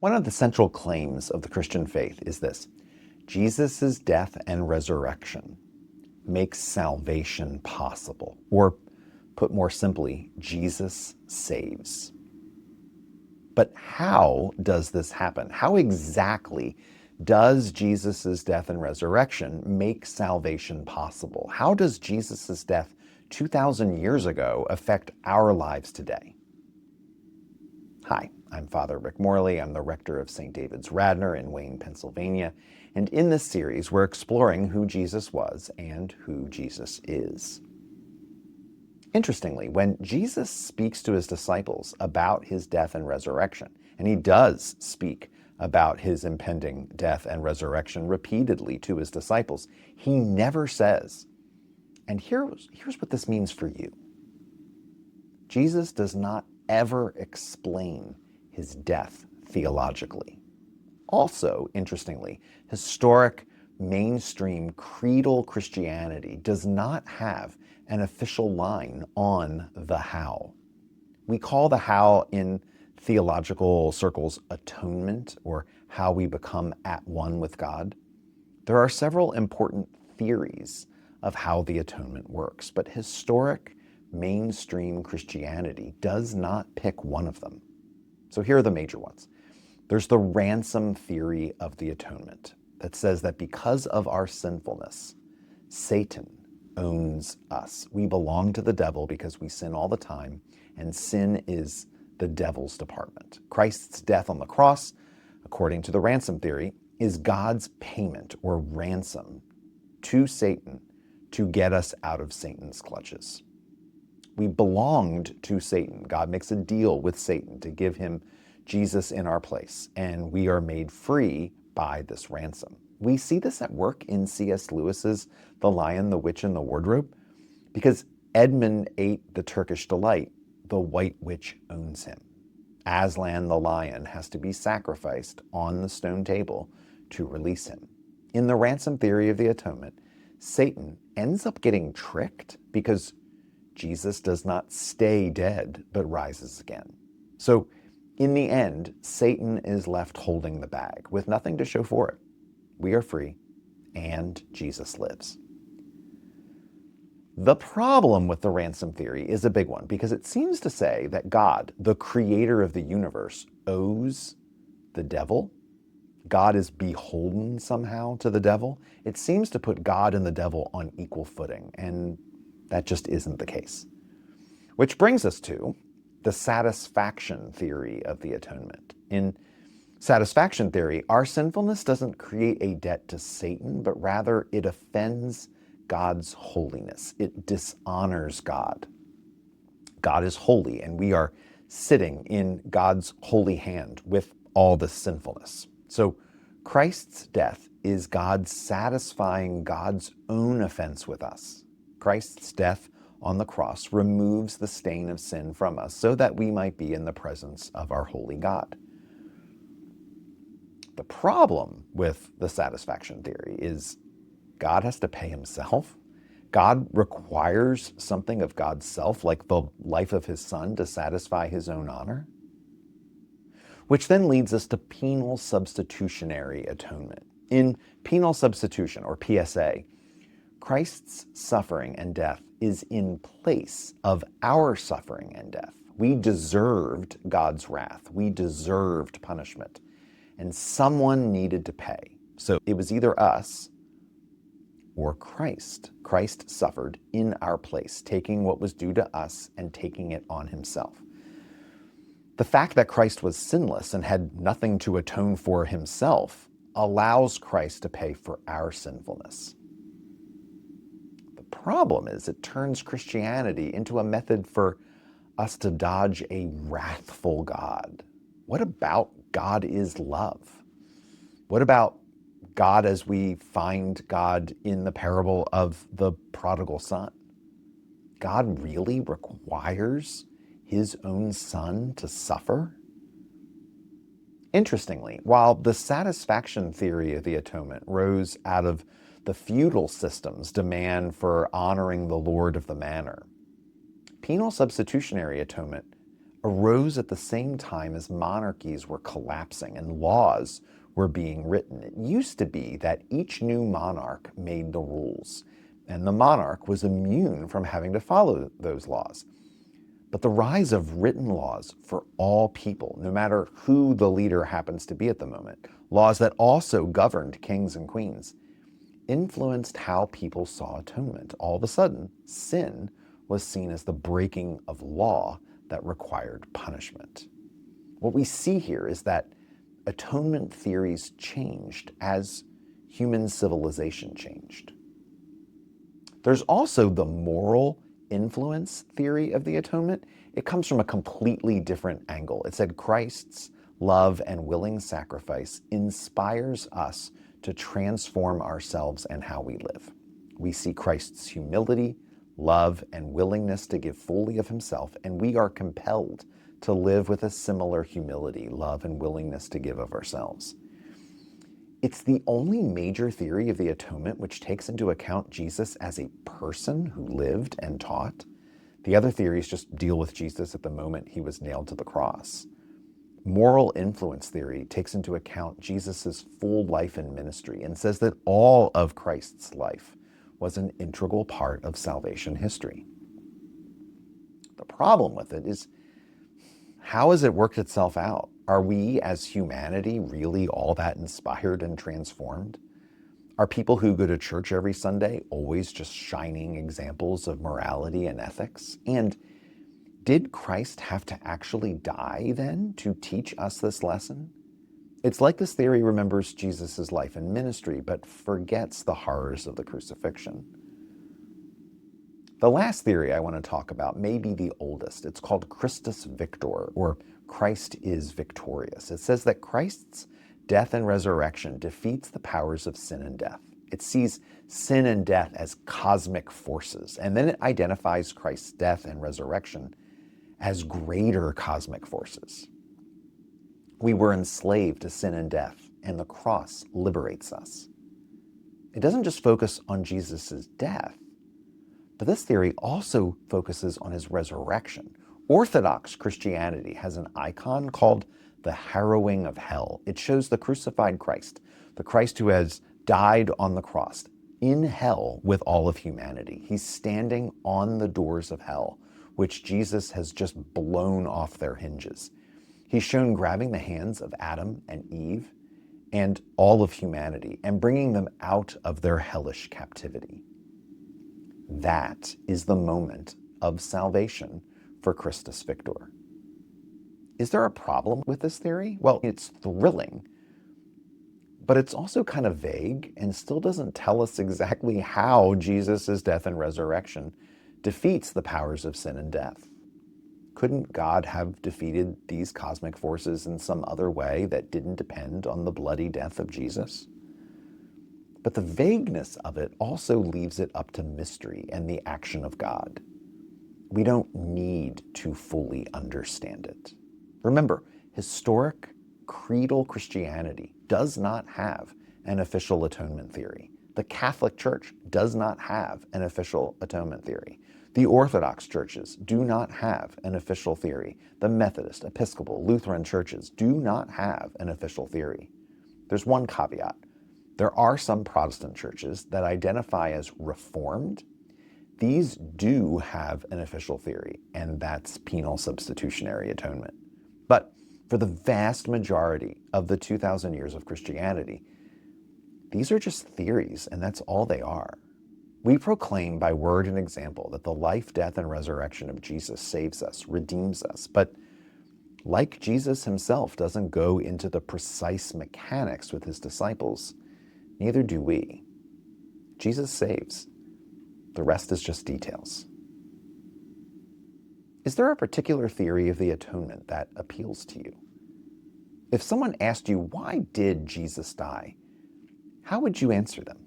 One of the central claims of the Christian faith is this: Jesus' death and resurrection makes salvation possible. Or, put more simply, Jesus saves. But how does this happen? How exactly does Jesus' death and resurrection make salvation possible? How does Jesus' death 2,000 years ago affect our lives today? Hi, I'm Father Rick Morley. I'm the rector of St. David's Radnor in Wayne, Pennsylvania. And in this series, we're exploring who Jesus was and who Jesus is. Interestingly, when Jesus speaks to his disciples about his death and resurrection, and he does speak about his impending death and resurrection repeatedly to his disciples, he never says, and here's what this means for you. Jesus does not ever explain his death theologically. Also, interestingly, historic mainstream creedal Christianity does not have an official line on the how. We call the how in theological circles atonement, or how we become at one with God. There are several important theories of how the atonement works, but historic mainstream Christianity does not pick one of them. So here are the major ones. There's the ransom theory of the atonement that says that because of our sinfulness, Satan owns us. We belong to the devil because we sin all the time, and sin is the devil's department. Christ's death on the cross, according to the ransom theory, is God's payment or ransom to Satan to get us out of Satan's clutches. We belonged to Satan. God makes a deal with Satan to give him Jesus in our place, and we are made free by this ransom. We see this at work in C.S. Lewis's The Lion, the Witch, and the Wardrobe, because Edmund ate the Turkish delight. The white witch owns him. Aslan the lion has to be sacrificed on the stone table to release him. In the ransom theory of the atonement, Satan ends up getting tricked because Jesus does not stay dead, but rises again. So in the end, Satan is left holding the bag with nothing to show for it. We are free, and Jesus lives. The problem with the ransom theory is a big one because it seems to say that God, the creator of the universe, owes the devil. God is beholden somehow to the devil. It seems to put God and the devil on equal footing, and that just isn't the case. Which brings us to the satisfaction theory of the atonement. In satisfaction theory, our sinfulness doesn't create a debt to Satan, but rather it offends God's holiness. It dishonors God. God is holy, and we are sitting in God's holy hand with all this sinfulness. So Christ's death is God satisfying God's own offense with us. Christ's death on the cross removes the stain of sin from us so that we might be in the presence of our holy God. The problem with the satisfaction theory is God has to pay himself. God requires something of God's self, like the life of his son, to satisfy his own honor. Which then leads us to penal substitutionary atonement. In penal substitution, or PSA, Christ's suffering and death is in place of our suffering and death. We deserved God's wrath. We deserved punishment. And someone needed to pay. So it was either us or Christ. Christ suffered in our place, taking what was due to us and taking it on himself. The fact that Christ was sinless and had nothing to atone for himself allows Christ to pay for our sinfulness. The problem is it turns Christianity into a method for us to dodge a wrathful God. What about God is love? What about God as we find God in the parable of the prodigal son? God really requires his own son to suffer? Interestingly, while the satisfaction theory of the atonement rose out of the feudal system's demand for honoring the lord of the manor, penal substitutionary atonement arose at the same time as monarchies were collapsing and laws were being written. It used to be that each new monarch made the rules, and the monarch was immune from having to follow those laws. But the rise of written laws for all people, no matter who the leader happens to be at the moment, laws that also governed kings and queens, influenced how people saw atonement. All of a sudden, sin was seen as the breaking of law that required punishment. What we see here is that atonement theories changed as human civilization changed. There's also the moral influence theory of the atonement. It comes from a completely different angle. It said Christ's love and willing sacrifice inspires us to transform ourselves and how we live. We see Christ's humility, love, and willingness to give fully of himself, and we are compelled to live with a similar humility, love, and willingness to give of ourselves. It's the only major theory of the atonement which takes into account Jesus as a person who lived and taught. The other theories just deal with Jesus at the moment he was nailed to the cross. Moral influence theory takes into account Jesus' full life and ministry and says that all of Christ's life was an integral part of salvation history. The problem with it is, how has it worked itself out? Are we as humanity really all that inspired and transformed? Are people who go to church every Sunday always just shining examples of morality and ethics? And did Christ have to actually die then to teach us this lesson? It's like this theory remembers Jesus' life and ministry, but forgets the horrors of the crucifixion. The last theory I want to talk about may be the oldest. It's called Christus Victor, or Christ is victorious. It says that Christ's death and resurrection defeats the powers of sin and death. It sees sin and death as cosmic forces, and then it identifies Christ's death and resurrection as greater cosmic forces. We were enslaved to sin and death, and the cross liberates us. It doesn't just focus on Jesus' death, but this theory also focuses on his resurrection. Orthodox Christianity has an icon called the harrowing of hell. It shows the crucified Christ, the Christ who has died on the cross, in hell with all of humanity. He's standing on the doors of hell, which Jesus has just blown off their hinges. He's shown grabbing the hands of Adam and Eve and all of humanity and bringing them out of their hellish captivity. That is the moment of salvation for Christus Victor. Is there a problem with this theory? Well, it's thrilling, but it's also kind of vague and still doesn't tell us exactly how Jesus' death and resurrection defeats the powers of sin and death. Couldn't God have defeated these cosmic forces in some other way that didn't depend on the bloody death of Jesus? But the vagueness of it also leaves it up to mystery and the action of God. We don't need to fully understand it. Remember, historic creedal Christianity does not have an official atonement theory. The Catholic Church does not have an official atonement theory. The Orthodox churches do not have an official theory. The Methodist, Episcopal, Lutheran churches do not have an official theory. There's one caveat. There are some Protestant churches that identify as Reformed. These do have an official theory, and that's penal substitutionary atonement. But for the vast majority of the 2,000 years of Christianity, these are just theories, and that's all they are. We proclaim by word and example that the life, death, and resurrection of Jesus saves us, redeems us. But like Jesus himself doesn't go into the precise mechanics with his disciples, neither do we. Jesus saves. The rest is just details. Is there a particular theory of the atonement that appeals to you? If someone asked you, why did Jesus die? How would you answer them?